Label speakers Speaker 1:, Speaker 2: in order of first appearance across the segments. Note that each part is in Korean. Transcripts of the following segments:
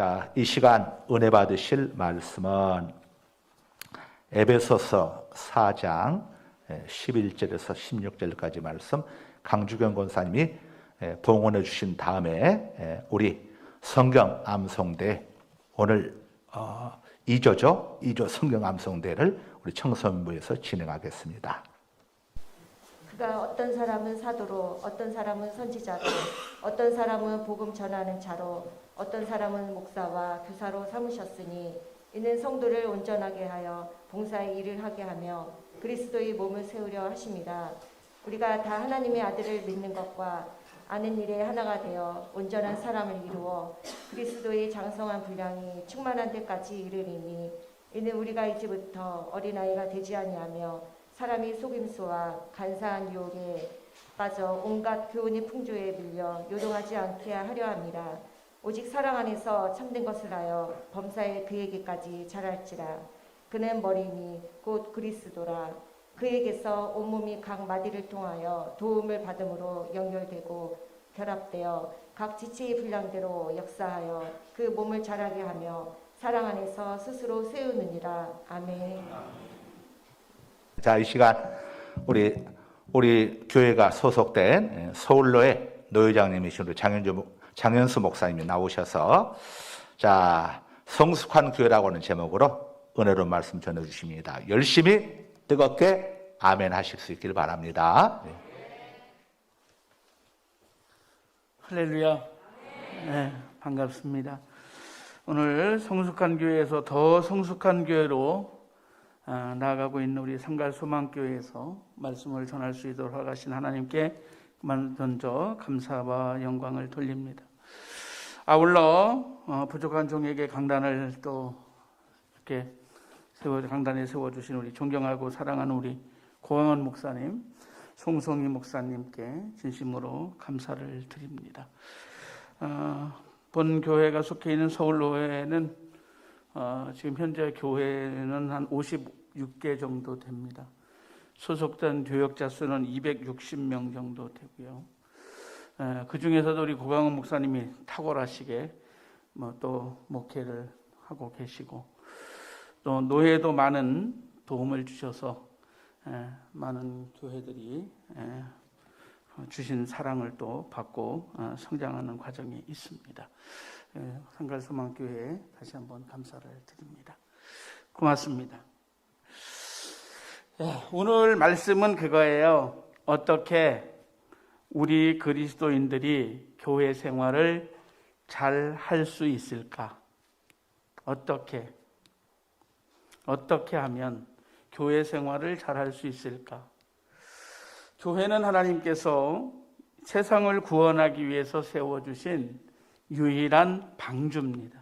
Speaker 1: 자, 이 시간 은혜 받으실 말씀은 에베소서 4장 11절에서 16절까지 말씀 강주경 권사님이 봉헌해 주신 다음에 우리 성경 암송대 오늘 2조죠. 2조 성경 암송대를 우리 청소년부에서 진행하겠습니다.
Speaker 2: 그가 어떤 사람은 사도로, 어떤 사람은 선지자로, 어떤 사람은 복음 전하는 자로, 어떤 사람은 목사와 교사로 삼으셨으니 이는 성도를 온전하게 하여 봉사의 일을 하게 하며 그리스도의 몸을 세우려 하심이라. 우리가 다 하나님의 아들을 믿는 것과 아는 일에 하나가 되어 온전한 사람을 이루어 그리스도의 장성한 분량이 충만한 데까지 이르리니 이는 우리가 이제부터 어린아이가 되지 아니하며 사람이 속임수와 간사한 유혹에 빠져 온갖 교훈의 풍조에 밀려 요동하지 않게 하려 함이라. 오직 사랑 안에서 참된 것을 하여 범사에 그에게까지 자랄지라. 그는 머리니 곧 그리스도라. 그에게서 온몸이 각 마디를 통하여 도움을 받음으로 연결되고 결합되어 각 지체의 분량대로 역사하여 그 몸을 자라게 하며 사랑 안에서 스스로 세우느니라. 아멘.
Speaker 1: 자, 이 시간 우리 교회가 소속된 서울로의 노회장님이신 우리 장현수 목사님이 나오셔서 자, 성숙한 교회라고 하는 제목으로 은혜로운 말씀 전해주십니다. 열심히 뜨겁게 아멘 하실 수 있길 바랍니다. 네.
Speaker 3: 할렐루야. 네, 반갑습니다. 오늘 성숙한 교회에서 더 성숙한 교회로 나아가고 있는 우리 상갈소망교회에서 말씀을 전할 수 있도록 허락하신 하나님께 먼저 감사와 영광을 돌립니다. 아울러 부족한 종에게 강단을 또 이렇게 강단에 세워주신 우리 존경하고 사랑하는 우리 고강원 목사님, 송송희 목사님께 진심으로 감사를 드립니다. 본 교회가 속해 있는 서울로회는 지금 현재 교회는 한 56개 정도 됩니다. 소속된 교역자 수는 260명 정도 되고요. 그 중에서도 우리 고강원 목사님이 탁월하시게 또 목회를 하고 계시고 또 노회도 많은 도움을 주셔서 많은 교회들이 주신 사랑을 또 받고 성장하는 과정이 있습니다. 상갈소망교회에 다시 한번 감사를 드립니다. 고맙습니다. 오늘 말씀은 그거예요. 어떻게 우리 그리스도인들이 교회 생활을 잘 할 수 있을까? 어떻게 하면 교회 생활을 잘 할 수 있을까? 교회는 하나님께서 세상을 구원하기 위해서 세워주신 유일한 방주입니다.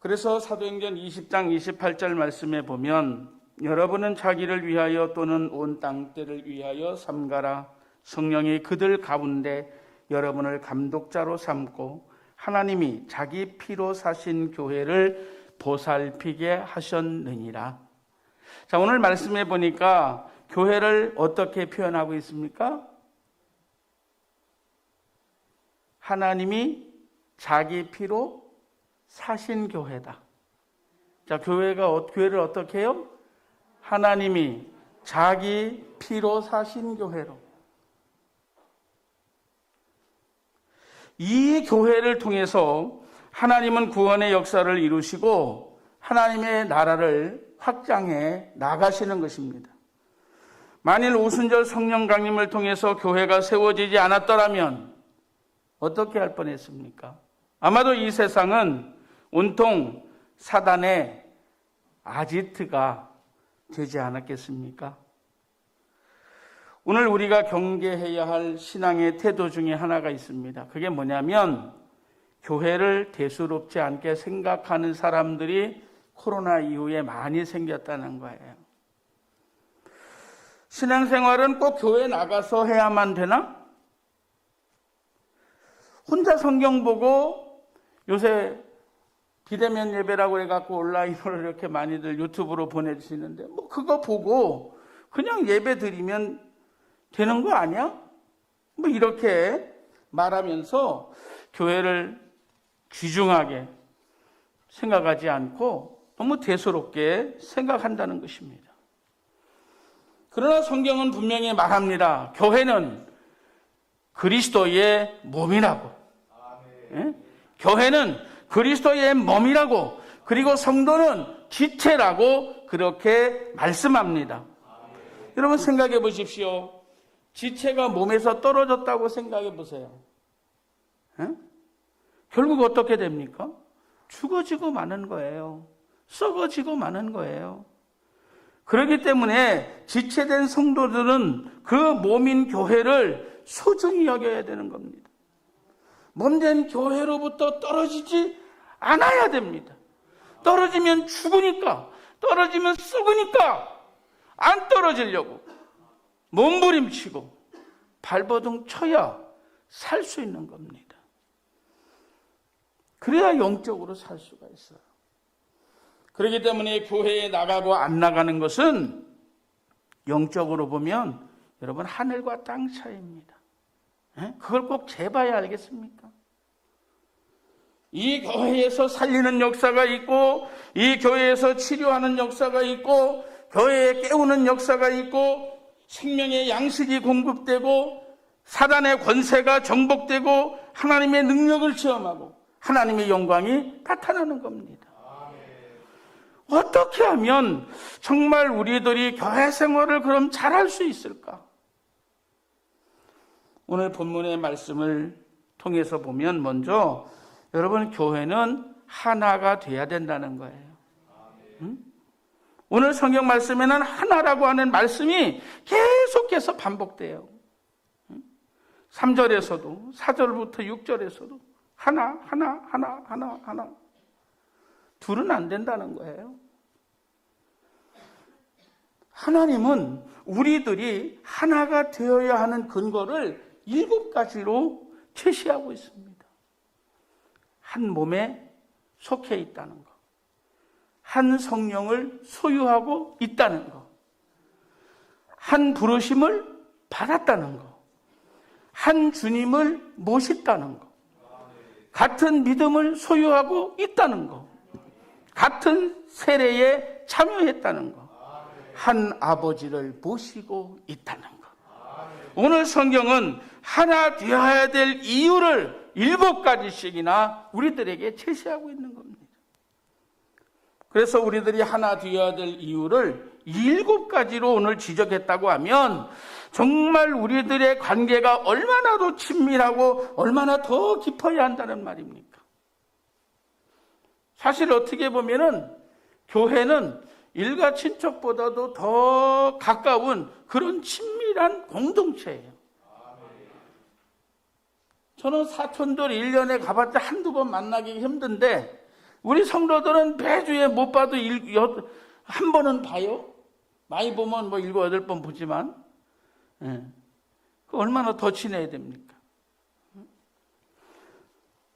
Speaker 3: 그래서 사도행전 20장 28절 말씀에 보면 여러분은 자기를 위하여 또는 온 땅들을 위하여 삼가라. 성령이 그들 가운데 여러분을 감독자로 삼고 하나님이 자기 피로 사신 교회를 보살피게 하셨느니라. 자, 오늘 말씀해 보니까 교회를 어떻게 표현하고 있습니까? 하나님이 자기 피로 사신 교회다. 자, 교회를 어떻게 해요? 하나님이 자기 피로 사신 교회로. 이 교회를 통해서 하나님은 구원의 역사를 이루시고 하나님의 나라를 확장해 나가시는 것입니다. 만일 오순절 성령 강림을 통해서 교회가 세워지지 않았더라면 어떻게 할 뻔했습니까? 아마도 이 세상은 온통 사단의 아지트가 되지 않았겠습니까? 오늘 우리가 경계해야 할 신앙의 태도 중에 하나가 있습니다. 그게 뭐냐면 교회를 대수롭지 않게 생각하는 사람들이 코로나 이후에 많이 생겼다는 거예요. 신앙생활은 꼭 교회 나가서 해야만 되나? 혼자 성경 보고 요새 비대면 예배라고 해갖고 온라인으로 이렇게 많이들 유튜브로 보내주시는데 그거 보고 그냥 예배 드리면 되는 거 아니야? 이렇게 말하면서 교회를 귀중하게 생각하지 않고 너무 대수롭게 생각한다는 것입니다. 그러나 성경은 분명히 말합니다. 교회는 그리스도의 몸이라고. 예? 교회는 그리스도의 몸이라고, 그리고 성도는 지체라고 그렇게 말씀합니다. 여러분 생각해 보십시오. 지체가 몸에서 떨어졌다고 생각해 보세요. 예? 결국 어떻게 됩니까? 죽어지고 마는 거예요. 썩어지고 마는 거예요. 그렇기 때문에 지체된 성도들은 그 몸인 교회를 소중히 여겨야 되는 겁니다. 몸된 교회로부터 떨어지지 않아야 됩니다. 떨어지면 죽으니까, 떨어지면 썩으니까 안 떨어지려고 몸부림치고 발버둥 쳐야 살 수 있는 겁니다. 그래야 영적으로 살 수가 있어요. 그렇기 때문에 교회에 나가고 안 나가는 것은 영적으로 보면 여러분 하늘과 땅 차이입니다. 그걸 꼭 재봐야 알겠습니까? 이 교회에서 살리는 역사가 있고, 이 교회에서 치료하는 역사가 있고, 교회에 깨우는 역사가 있고, 생명의 양식이 공급되고, 사단의 권세가 정복되고, 하나님의 능력을 체험하고 하나님의 영광이 나타나는 겁니다. 어떻게 하면 정말 우리들이 교회 생활을 그럼 잘할 수 있을까? 오늘 본문의 말씀을 통해서 보면 먼저 여러분 교회는 하나가 돼야 된다는 거예요. 오늘 성경 말씀에는 하나라고 하는 말씀이 계속해서 반복돼요. 3절에서도 4절부터 6절에서도 하나. 둘은 안 된다는 거예요. 하나님은 우리들이 하나가 되어야 하는 근거를 7가지로 제시하고 있습니다. 한 몸에 속해 있다는 것, 한 성령을 소유하고 있다는 것, 한 부르심을 받았다는 것, 한 주님을 모셨다는 것, 같은 믿음을 소유하고 있다는 것, 같은 세례에 참여했다는 것, 한 아버지를 모시고 있다는 것. 오늘 성경은 하나 되어야 될 이유를 7가지씩이나 우리들에게 제시하고 있는 겁니다. 그래서 우리들이 하나 되어야 될 이유를 7가지로 오늘 지적했다고 하면 정말 우리들의 관계가 얼마나 더 친밀하고 얼마나 더 깊어야 한다는 말입니까? 사실 어떻게 보면은 교회는 일가 친척보다도 더 가까운 그런 친밀한 공동체예요. 저는 사촌들 1년에 가봤자 한두 번 만나기 힘든데 우리 성도들은 매주에 못 봐도 한 번은 봐요. 많이 보면 7, 8번 보지만 얼마나 더 친해야 됩니까?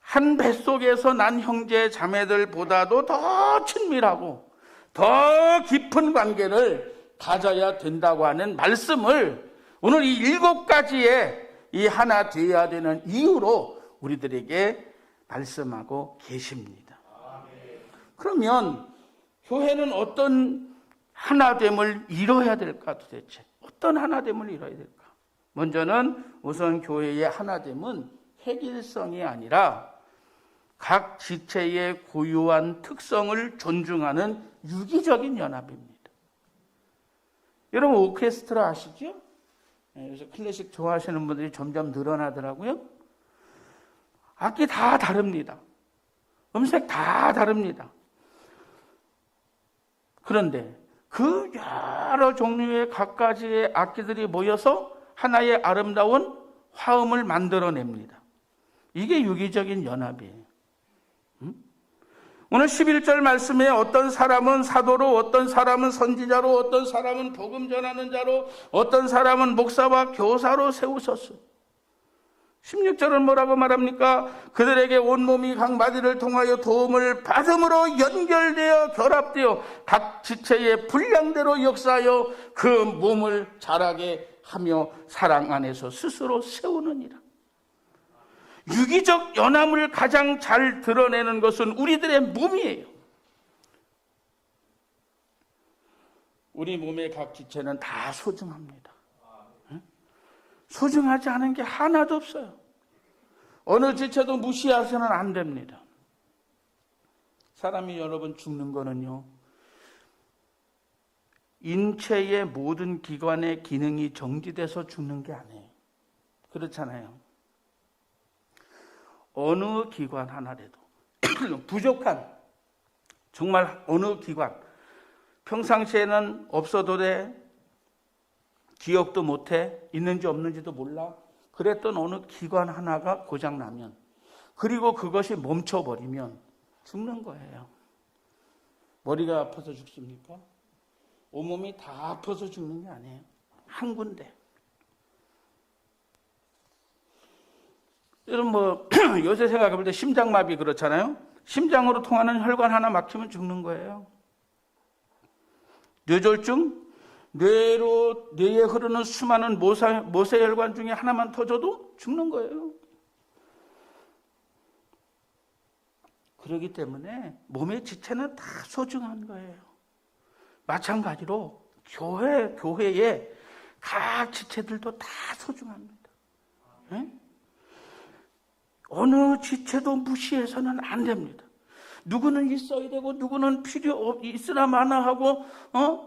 Speaker 3: 한 뱃속에서 난 형제 자매들보다도 더 친밀하고 더 깊은 관계를 가져야 된다고 하는 말씀을 오늘 이 7가지의 이 하나 되어야 되는 이유로 우리들에게 말씀하고 계십니다. 그러면 교회는 어떤 하나됨을 이뤄야 될까 도대체? 어떤 하나됨을 이뤄야 될까? 먼저는 우선 교회의 하나됨은 획일성이 아니라 각 지체의 고유한 특성을 존중하는 유기적인 연합입니다. 여러분 오케스트라 아시죠? 요새 클래식 좋아하시는 분들이 점점 늘어나더라고요. 악기 다 다릅니다. 음색 다 다릅니다. 그런데 그 여러 종류의 각가지의 악기들이 모여서 하나의 아름다운 화음을 만들어냅니다. 이게 유기적인 연합이에요. 오늘 11절 말씀에 어떤 사람은 사도로, 어떤 사람은 선지자로, 어떤 사람은 복음 전하는 자로, 어떤 사람은 목사와 교사로 세우셨어요. 16절은 뭐라고 말합니까? 그들에게 온몸이 각 마디를 통하여 도움을 받음으로 연결되어 결합되어 각 지체의 분량대로 역사하여 그 몸을 자라게 하며 사랑 안에서 스스로 세우느니라. 유기적 연함을 가장 잘 드러내는 것은 우리들의 몸이에요. 우리 몸의 각 지체는 다 소중합니다. 소중하지 않은 게 하나도 없어요. 어느 지체도 무시해서는 안 됩니다. 사람이 여러분 죽는 거는요, 인체의 모든 기관의 기능이 정지돼서 죽는 게 아니에요. 그렇잖아요. 어느 기관 하나라도 부족한, 정말 어느 기관, 평상시에는 없어도 돼, 기억도 못해, 있는지 없는지도 몰라, 그랬던 어느 기관 하나가 고장나면, 그리고 그것이 멈춰버리면 죽는 거예요. 머리가 아파서 죽습니까? 온몸이 다 아파서 죽는 게 아니에요. 한 군데. 여러분 요새 생각해 볼 때 심장마비 그렇잖아요. 심장으로 통하는 혈관 하나 막히면 죽는 거예요. 뇌졸중, 뇌에 흐르는 수많은 모세혈관 중에 하나만 터져도 죽는 거예요. 그렇기 때문에 몸의 지체는 다 소중한 거예요. 마찬가지로 교회의 각 지체들도 다 소중합니다. 네? 어느 지체도 무시해서는 안 됩니다. 누구는 있어야 되고, 누구는 있으나 마나 하고,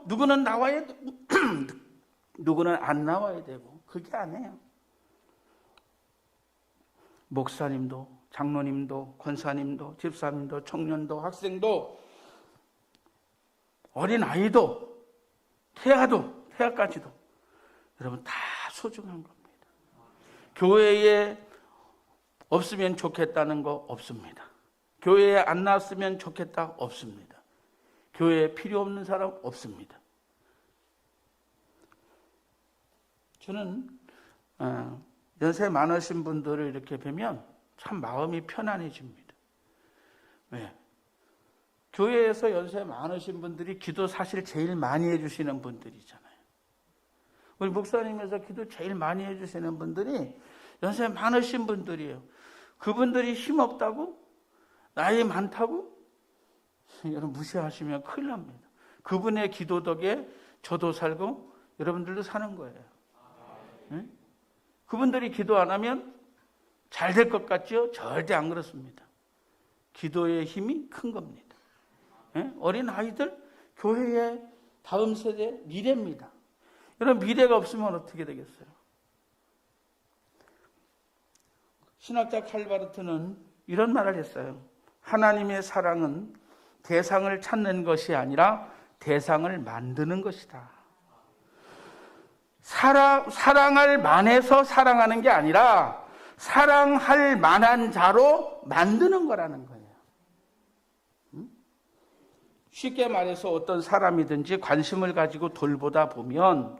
Speaker 3: 누구는 나와야 되고, 누구는 안 나와야 되고, 그게 아니에요. 목사님도, 장로님도, 권사님도, 집사님도, 청년도, 학생도, 어린아이도, 태아까지도, 여러분 다 소중한 겁니다. 교회에 없으면 좋겠다는 거 없습니다. 교회에 안 나왔으면 좋겠다 없습니다. 교회에 필요 없는 사람 없습니다. 저는 연세 많으신 분들을 이렇게 뵈면 참 마음이 편안해집니다. 왜? 교회에서 연세 많으신 분들이 기도 사실 제일 많이 해주시는 분들이잖아요. 우리 목사님에서 기도 제일 많이 해주시는 분들이 연세 많으신 분들이에요. 그분들이 힘없다고? 나이 많다고? 여러분 무시하시면 큰일 납니다. 그분의 기도 덕에 저도 살고 여러분들도 사는 거예요. 네? 그분들이 기도 안 하면 잘 될 것 같죠? 절대 안 그렇습니다. 기도의 힘이 큰 겁니다. 네? 어린 아이들, 교회의 다음 세대 미래입니다. 여러분 미래가 없으면 어떻게 되겠어요? 신학자 칼바르트는 이런 말을 했어요. 하나님의 사랑은 대상을 찾는 것이 아니라 대상을 만드는 것이다. 사랑할 만해서 사랑하는 게 아니라 사랑할 만한 자로 만드는 거라는 거예요. 쉽게 말해서 어떤 사람이든지 관심을 가지고 돌보다 보면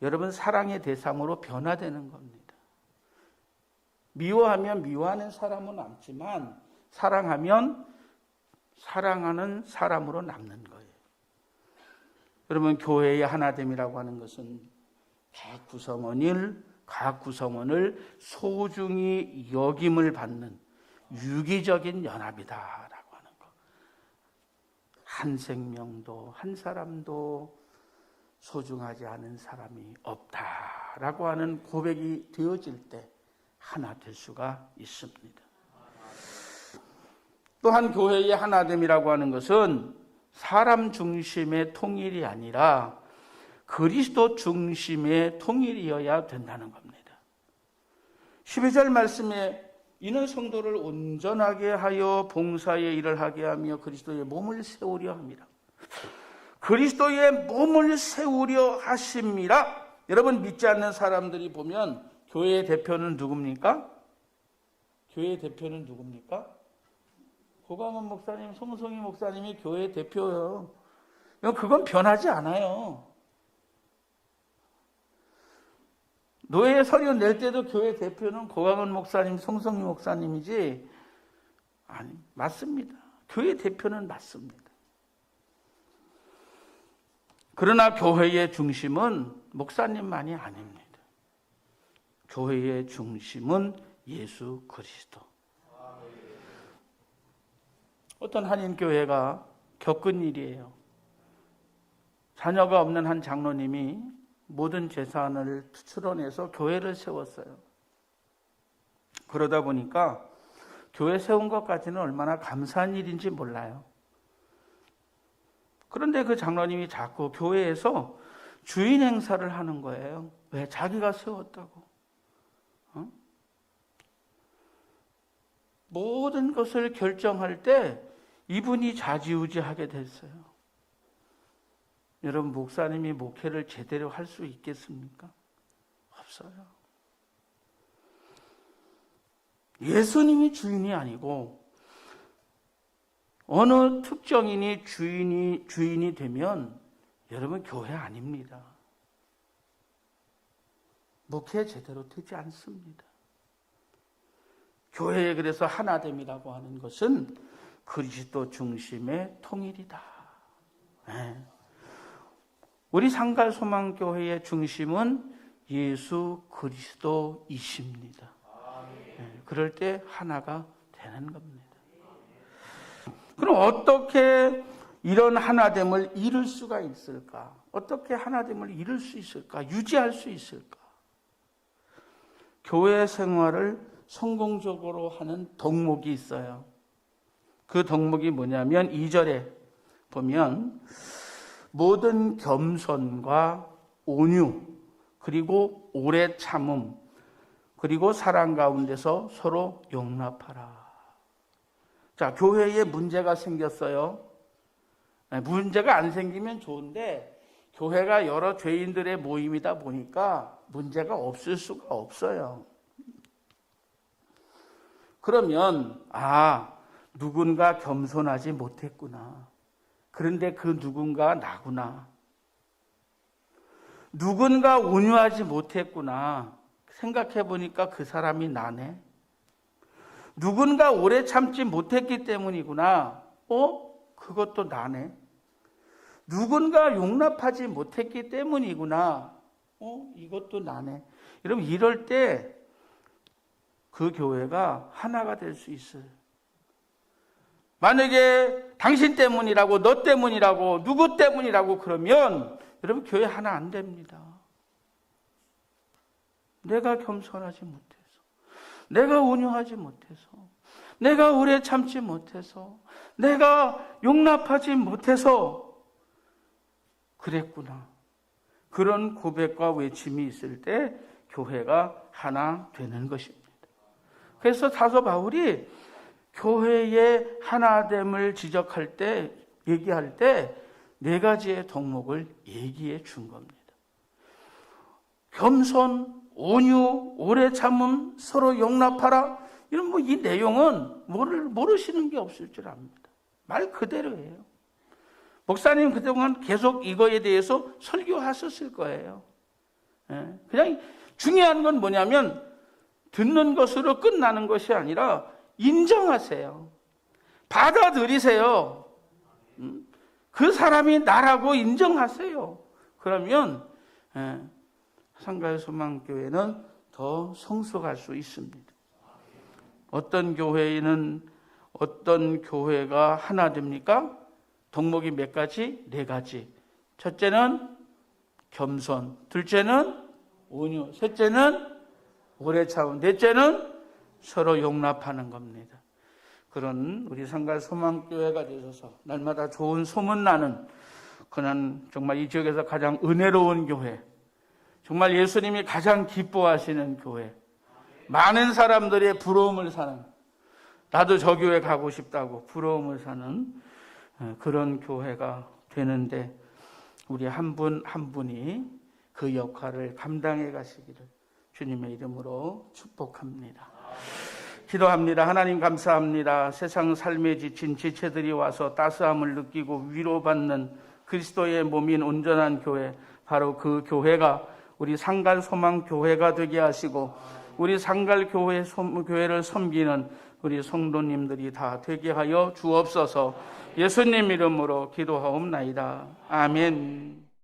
Speaker 3: 여러분 사랑의 대상으로 변화되는 겁니다. 미워하면 미워하는 사람은 남지만 사랑하면 사랑하는 사람으로 남는 거예요. 여러분 교회의 하나됨이라고 하는 것은 각 구성원을 소중히 여김을 받는 유기적인 연합이다라고 하는 것. 한 생명도 한 사람도 소중하지 않은 사람이 없다라고 하는 고백이 되어질 때 하나 될 수가 있습니다. 또한 교회의 하나됨이라고 하는 것은 사람 중심의 통일이 아니라 그리스도 중심의 통일이어야 된다는 겁니다. 12절 말씀에 이는 성도를 온전하게 하여 봉사의 일을 하게 하며 그리스도의 몸을 세우려 합니다. 그리스도의 몸을 세우려 하심이라. 여러분 믿지 않는 사람들이 보면 교회의 대표는 누굽니까? 교회의 대표는 누굽니까? 고강원 목사님, 송성희 목사님이 교회의 대표예요. 그건 변하지 않아요. 노예 서류 낼 때도 교회 대표는 고강원 목사님, 송성희 목사님이지. 아니, 맞습니다. 교회 대표는 맞습니다. 그러나 교회의 중심은 목사님만이 아닙니다. 교회의 중심은 예수 그리스도. 어떤 한인교회가 겪은 일이에요. 자녀가 없는 한 장로님이 모든 재산을 추출해서 교회를 세웠어요. 그러다 보니까 교회 세운 것까지는 얼마나 감사한 일인지 몰라요. 그런데 그 장로님이 자꾸 교회에서 주인 행사를 하는 거예요. 왜? 자기가 세웠다고. 모든 것을 결정할 때 이분이 좌지우지하게 됐어요. 여러분, 목사님이 목회를 제대로 할 수 있겠습니까? 없어요. 예수님이 주인이 아니고 어느 특정인이 주인이 되면 여러분 교회 아닙니다. 목회 제대로 되지 않습니다. 교회에 그래서 하나됨이라고 하는 것은 그리스도 중심의 통일이다. 네. 우리 상갈소망교회의 중심은 예수 그리스도이십니다. 네. 그럴 때 하나가 되는 겁니다. 그럼 어떻게 이런 하나됨을 이룰 수가 있을까? 어떻게 하나됨을 이룰 수 있을까? 유지할 수 있을까? 교회 생활을 성공적으로 하는 덕목이 있어요. 그 덕목이 뭐냐면 2절에 보면 모든 겸손과 온유 그리고 오래 참음 그리고 사랑 가운데서 서로 용납하라. 자, 교회에 문제가 생겼어요. 문제가 안 생기면 좋은데 교회가 여러 죄인들의 모임이다 보니까 문제가 없을 수가 없어요. 그러면 누군가 겸손하지 못했구나. 그런데 그 누군가 나구나. 누군가 온유하지 못했구나. 생각해 보니까 그 사람이 나네. 누군가 오래 참지 못했기 때문이구나. 그것도 나네. 누군가 용납하지 못했기 때문이구나. 이것도 나네. 여러분, 이럴 때 그 교회가 하나가 될 수 있어요. 만약에 당신 때문이라고, 너 때문이라고, 누구 때문이라고 그러면 여러분 교회 하나 안 됩니다. 내가 겸손하지 못해서, 내가 온유하지 못해서, 내가 오래 참지 못해서, 내가 용납하지 못해서 그랬구나. 그런 고백과 외침이 있을 때 교회가 하나 되는 것입니다. 그래서 사도 바울이 교회의 하나됨을 지적할 때, 얘기할 때 4가지의 덕목을 얘기해 준 겁니다. 겸손, 온유, 오래 참음, 서로 용납하라. 이런 이 내용은 모르시는 게 없을 줄 압니다. 말 그대로예요. 목사님 그동안 계속 이거에 대해서 설교하셨을 거예요. 그냥 중요한 건 뭐냐면 듣는 것으로 끝나는 것이 아니라 인정하세요. 받아들이세요. 그 사람이 나라고 인정하세요. 그러면 상가의소망교회는 더 성숙할 수 있습니다. 어떤 교회는 어떤 교회가 하나 됩니까? 덕목이 몇 가지? 4가지. 첫째는 겸손, 둘째는 온유, 셋째는 오래 참음, 넷째는 서로 용납하는 겁니다. 그런 우리 상가소망교회가 되셔서 날마다 좋은 소문나는 그는 정말 이 지역에서 가장 은혜로운 교회, 정말 예수님이 가장 기뻐하시는 교회, 많은 사람들의 부러움을 사는, 나도 저 교회 가고 싶다고 부러움을 사는 그런 교회가 되는데 우리 한 분 한 분이 그 역할을 감당해 가시기를 주님의 이름으로 축복합니다. 기도합니다. 하나님 감사합니다. 세상 삶에 지친 지체들이 와서 따스함을 느끼고 위로받는 그리스도의 몸인 온전한 교회, 바로 그 교회가 우리 상갈소망교회가 되게 하시고 우리 상갈교회를 섬기는 우리 성도님들이 다 되게 하여 주옵소서. 예수님 이름으로 기도하옵나이다. 아멘.